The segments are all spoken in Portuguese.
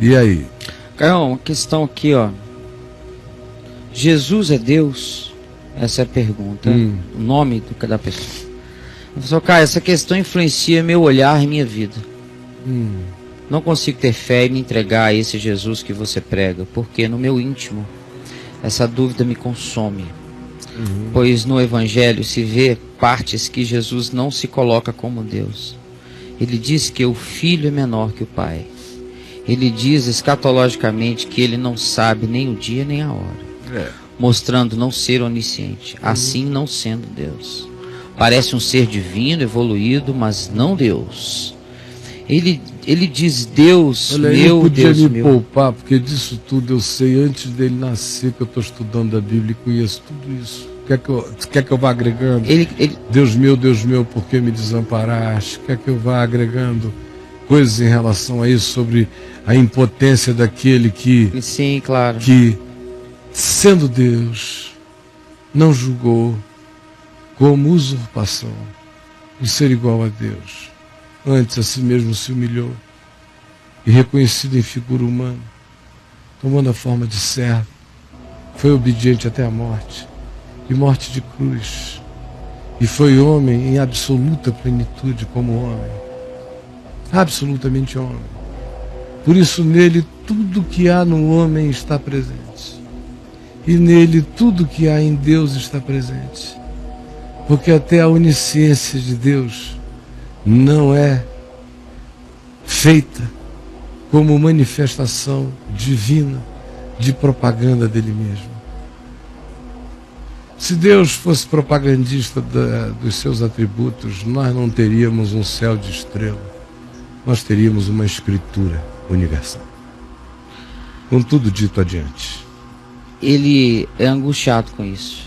E aí? Caio, uma questão aqui, ó. Jesus é Deus? Essa é a pergunta. O nome da pessoa. Professor Caio, essa questão influencia meu olhar e minha vida. Não consigo ter fé e me entregar a esse Jesus que você prega, porque no meu íntimo essa dúvida me consome. Pois no Evangelho se vê partes que Jesus não se coloca como Deus. Ele diz que o Filho é menor que o Pai. Ele diz escatologicamente que ele não sabe nem o dia nem a hora, mostrando não ser onisciente, assim não sendo Deus. Parece um ser divino, evoluído, mas não Deus. Ele diz, Deus, olha, meu podia Deus me meu. poupar, porque disso tudo eu sei antes dele nascer, que eu estou estudando a Bíblia e conheço tudo isso. Quer que eu vá agregando? Deus meu, por que me desamparaste? Quer que eu vá agregando coisas em relação a isso, sobre a impotência daquele que, sim, claro, que sendo Deus, não julgou como usurpação de ser igual a Deus. Antes a si mesmo se humilhou e, reconhecido em figura humana, tomando a forma de servo, foi obediente até a morte, e morte de cruz, e foi homem em absoluta plenitude como homem, absolutamente homem. Por isso nele tudo que há no homem está presente, e nele tudo que há em Deus está presente, porque até a onisciência de Deus não é feita como manifestação divina de propaganda dele mesmo. Se Deus fosse propagandista dos seus atributos, nós não teríamos um céu de estrela, nós teríamos uma escritura universal. Com tudo dito adiante. Ele é angustiado com isso.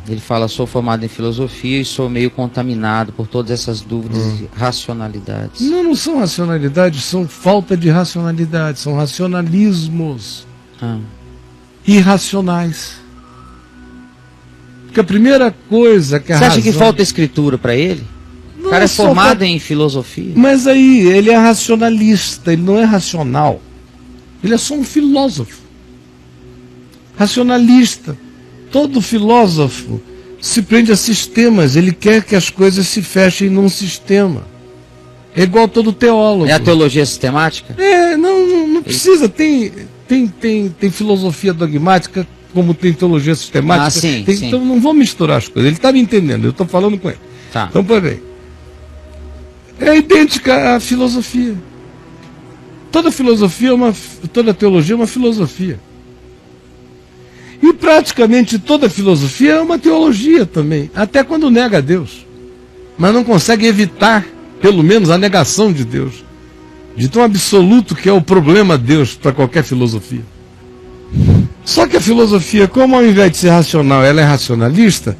Ele fala, sou formado em filosofia e sou meio contaminado por todas essas dúvidas e racionalidades. Não são racionalidades, são falta de racionalidade, são racionalismos irracionais. Porque a primeira coisa que a Você acha razão... que falta escritura para ele? O cara é formado em filosofia. Mas aí, ele é racionalista, ele não é racional. Ele é só um filósofo. Racionalista. Todo filósofo se prende a sistemas, ele quer que as coisas se fechem num sistema. É igual todo teólogo. É a teologia sistemática? Não precisa. Tem filosofia dogmática, como tem teologia sistemática. Sim. Então não vou misturar as coisas. Ele está me entendendo, eu estou falando com ele. Tá. Então, pois bem. É idêntica à filosofia. Toda filosofia toda teologia é uma filosofia. E praticamente toda filosofia é uma teologia também, até quando nega a Deus. Mas não consegue evitar, pelo menos, a negação de Deus. De tão absoluto que é o problema Deus para qualquer filosofia. Só que a filosofia, como ao invés de ser racional, ela é racionalista,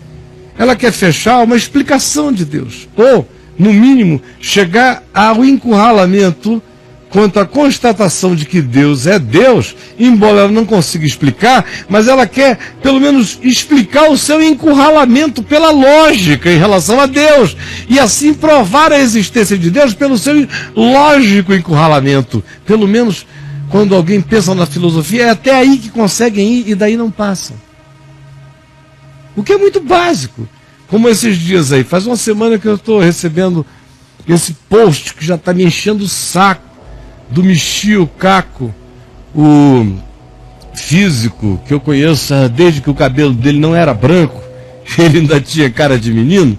ela quer fechar uma explicação de Deus. Ou, no mínimo, chegar ao encurralamento quanto à constatação de que Deus é Deus, embora ela não consiga explicar, mas ela quer, pelo menos, explicar o seu encurralamento pela lógica em relação a Deus, e assim provar a existência de Deus pelo seu lógico encurralamento. Pelo menos, quando alguém pensa na filosofia, é até aí que conseguem ir e daí não passam. O que é muito básico. Como esses dias aí, faz uma semana que eu estou recebendo esse post que já está me enchendo o saco, do Michio Kaku, o físico que eu conheço desde que o cabelo dele não era branco, ele ainda tinha cara de menino,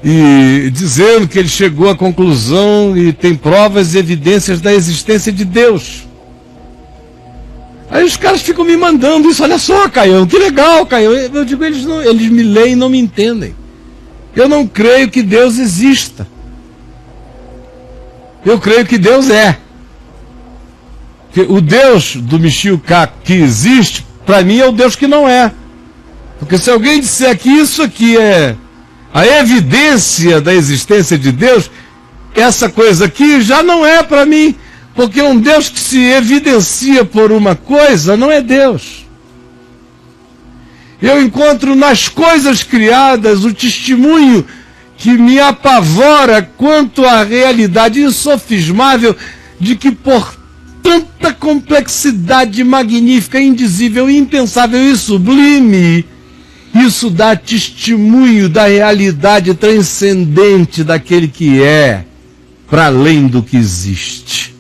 e dizendo que ele chegou à conclusão e tem provas e evidências da existência de Deus. Aí os caras ficam me mandando isso, olha só, Caião, que legal, Caião. Eu digo, eles me leem e não me entendem. Eu não creio que Deus exista. Eu creio que Deus é. O Deus do Michio Kaku que existe, para mim é o Deus que não é. Porque se alguém disser que isso aqui é a evidência da existência de Deus, essa coisa aqui já não é para mim. Porque um Deus que se evidencia por uma coisa não é Deus. Eu encontro nas coisas criadas o testemunho que me apavora quanto à realidade insofismável de que, portanto, tanta complexidade magnífica, indizível, impensável e sublime. Isso dá testemunho da realidade transcendente daquele que é, para além do que existe.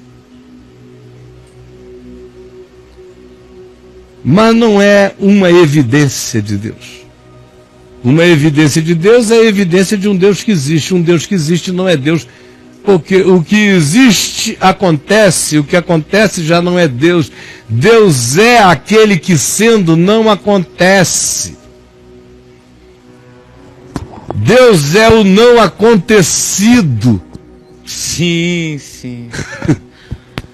Mas não é uma evidência de Deus. Uma evidência de Deus é a evidência de um Deus que existe. Um Deus que existe não é Deus, porque o que existe acontece, o que acontece já não é Deus. Deus é aquele que, sendo, não acontece. Deus é o não acontecido. Sim, sim.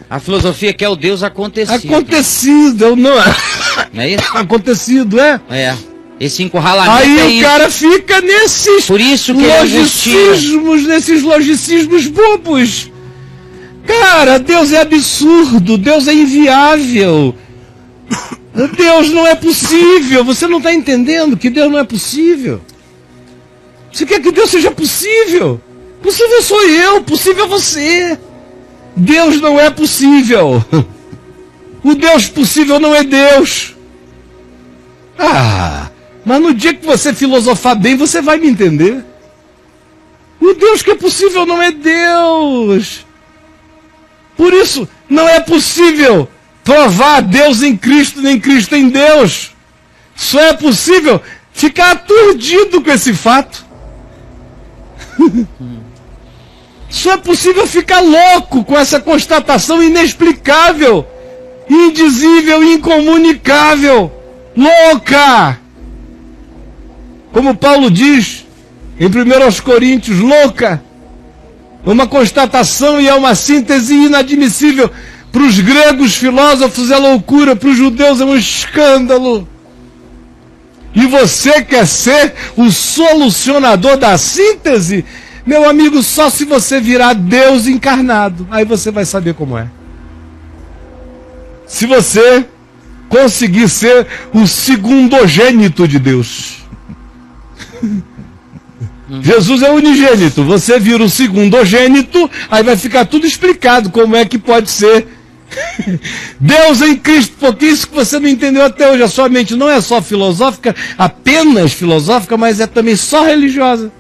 A filosofia quer o Deus acontecido. Acontecido, é o não. Não é isso? Acontecido, é? É. Esse encurralamento Aí é o isso. cara fica nesses Por isso que nesses logicismos bobos. Cara, Deus é absurdo, Deus é inviável. Deus não é possível. Você não está entendendo que Deus não é possível. Você quer que Deus seja possível? Possível sou eu, possível é você. Deus não é possível. O Deus possível não é Deus. Mas no dia que você filosofar bem, você vai me entender. O Deus que é possível não é Deus. Por isso, não é possível provar Deus em Cristo, nem Cristo em Deus. Só é possível ficar aturdido com esse fato. Só é possível ficar louco com essa constatação inexplicável, indizível, incomunicável, louca. Como Paulo diz em 1 Coríntios, louca. Uma constatação e é uma síntese inadmissível. Para os gregos filósofos é loucura, para os judeus é um escândalo. E você quer ser o solucionador da síntese? Meu amigo, só se você virar Deus encarnado. Aí você vai saber como é. Se você conseguir ser o segundogênito de Deus. Jesus é unigênito. Você vira o segundogênito, aí vai ficar tudo explicado como é que pode ser Deus em Cristo, porque isso que você não entendeu até hoje. A sua mente não é só filosófica, apenas filosófica, mas é também só religiosa.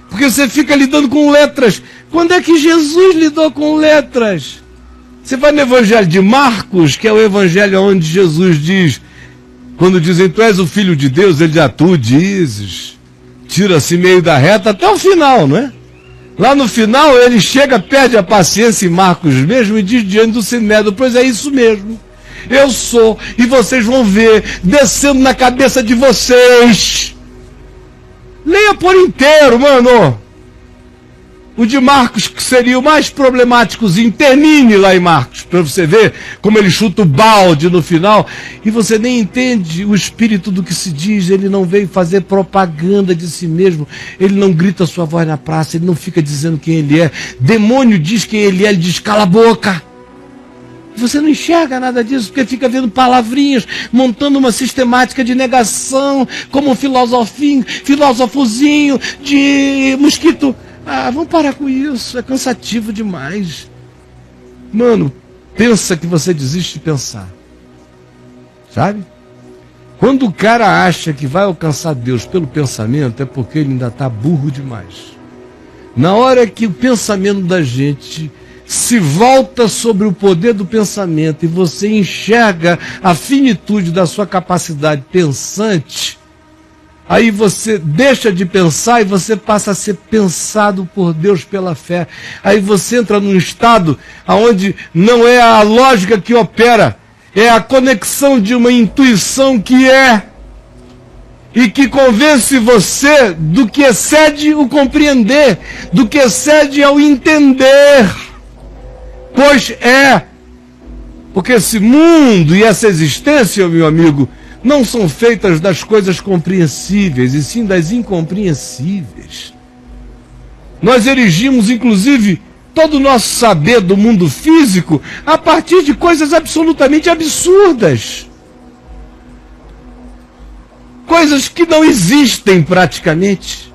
Porque você fica lidando com letras. Quando é que Jesus lidou com letras? Você vai no Evangelho de Marcos, que é o Evangelho onde Jesus diz, quando dizem, tu és o Filho de Deus, ele diz, tu dizes. Tira-se meio da reta até o final, não é? Lá no final ele chega, perde a paciência em Marcos mesmo e diz diante do Sinédrio, pois é isso mesmo. Eu sou, e vocês vão ver, descendo na cabeça de vocês. Leia por inteiro, mano. O de Marcos, que seria o mais problemáticozinho, termine lá em Marcos, para você ver como ele chuta o balde no final, e você nem entende o espírito do que se diz. Ele não veio fazer propaganda de si mesmo, ele não grita a sua voz na praça, ele não fica dizendo quem ele é. Demônio diz quem ele é, ele diz cala a boca. Você não enxerga nada disso, porque fica vendo palavrinhas, montando uma sistemática de negação, como um filósofozinho de mosquito. Vamos parar com isso, é cansativo demais. Mano, pensa que você desiste de pensar. Sabe? Quando o cara acha que vai alcançar Deus pelo pensamento, é porque ele ainda está burro demais. Na hora que o pensamento da gente se volta sobre o poder do pensamento e você enxerga a finitude da sua capacidade pensante, aí você deixa de pensar e você passa a ser pensado por Deus pela fé. Aí você entra num estado onde não é a lógica que opera, é a conexão de uma intuição que é, e que convence você do que excede o compreender, do que excede ao entender. Pois é, porque esse mundo e essa existência, meu amigo, não são feitas das coisas compreensíveis, e sim das incompreensíveis. Nós erigimos, inclusive, todo o nosso saber do mundo físico a partir de coisas absolutamente absurdas. Coisas que não existem praticamente.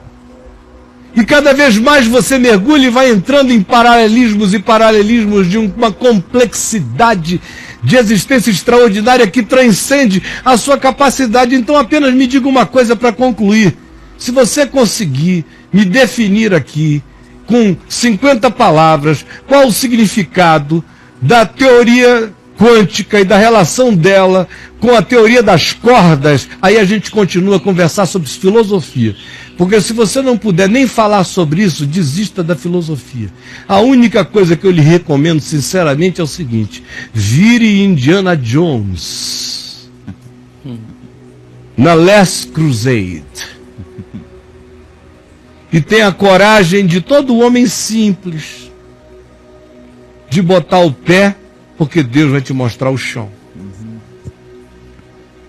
E cada vez mais você mergulha e vai entrando em paralelismos e paralelismos de uma complexidade de existência extraordinária que transcende a sua capacidade. Então apenas me diga uma coisa para concluir. Se você conseguir me definir aqui, com 50 palavras, qual o significado da teoria quântica e da relação dela com a teoria das cordas, aí a gente continua a conversar sobre filosofia. Porque se você não puder nem falar sobre isso, desista da filosofia. A única coisa que eu lhe recomendo, sinceramente, é o seguinte: vire Indiana Jones na Last Crusade. E tenha a coragem de todo homem simples de botar o pé, porque Deus vai te mostrar o chão.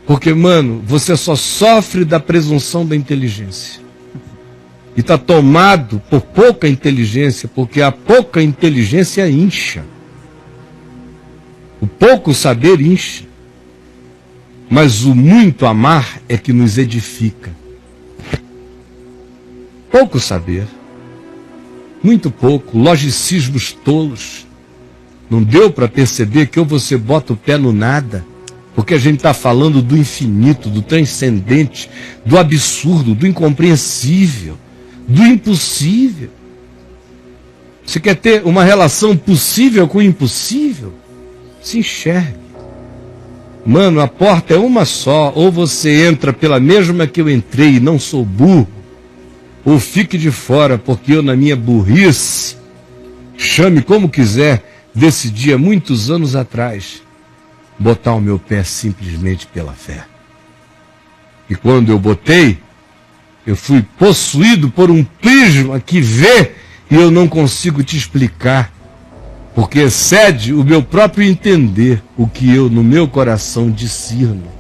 Porque, mano, você só sofre da presunção da inteligência. E está tomado por pouca inteligência, porque a pouca inteligência incha. O pouco saber incha. Mas o muito amar é que nos edifica. Pouco saber, muito pouco, logicismos tolos. Não deu para perceber que ou você bota o pé no nada, porque a gente está falando do infinito, do transcendente, do absurdo, do incompreensível, do impossível. Você quer ter uma relação possível com o impossível? Se enxergue. Mano, a porta é uma só, ou você entra pela mesma que eu entrei e não sou burro, ou fique de fora, porque eu, na minha burrice, chame como quiser, decidi há muitos anos atrás botar o meu pé simplesmente pela fé. E quando eu botei, eu fui possuído por um prisma que vê e eu não consigo te explicar, porque excede o meu próprio entender o que eu no meu coração discerno.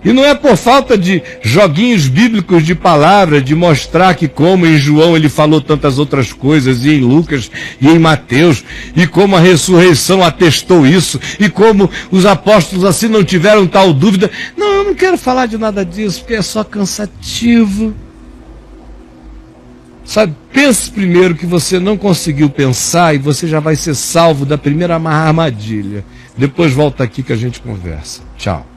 E não é por falta de joguinhos bíblicos de palavra, de mostrar que como em João ele falou tantas outras coisas, e em Lucas, e em Mateus, e como a ressurreição atestou isso, e como os apóstolos assim não tiveram tal dúvida. Não, eu não quero falar de nada disso, porque é só cansativo. Sabe, pense primeiro que você não conseguiu pensar e você já vai ser salvo da primeira armadilha. Depois volta aqui que a gente conversa. Tchau.